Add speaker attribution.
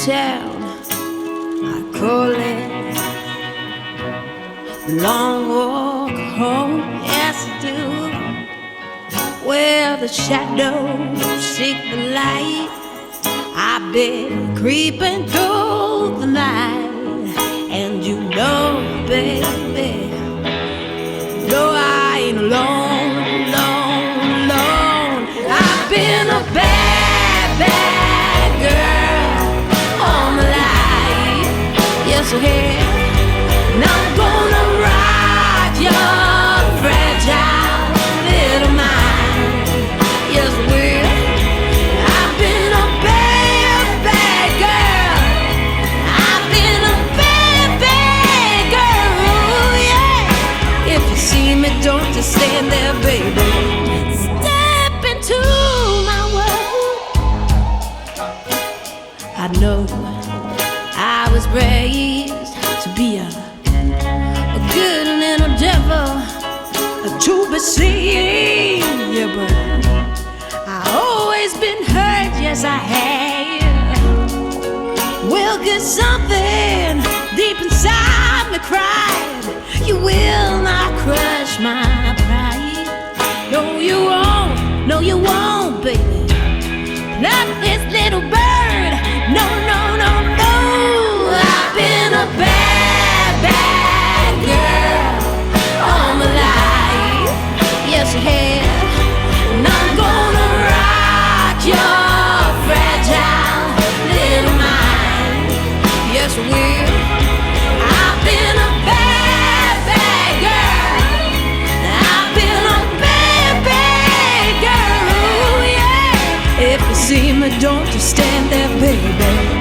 Speaker 1: town, I call it the long walk home. Yes, I do. Where the shadows seek the light, I've been creeping through the night. And you know, baby, no, I ain't alone, alone, alone. I've been a bad, bad girl all my life. Yes, I have. And I'm gonna rock your fragile little mind. Yes, I will. I've been a bad, bad girl. I've been a bad, bad girl, yeah. If you see me, don't just stand there, baby. Step into my world. I know I was raised to be a good little devil, to be seen, yeah, but I always been hurt, yes I have. Well, 'cause something deep inside me cried, you will not crush my pride. No, you won't, no, you won't, baby. Not this little bird, no, no, no, no. I've been a bad, bad girl all my life. Yes, I have. And I'm gonna rock your fragile little mind. Yes, I will. I've been a bad, bad girl. I've been a bad, bad girl, yeah. If you see me, don't just stand there, baby.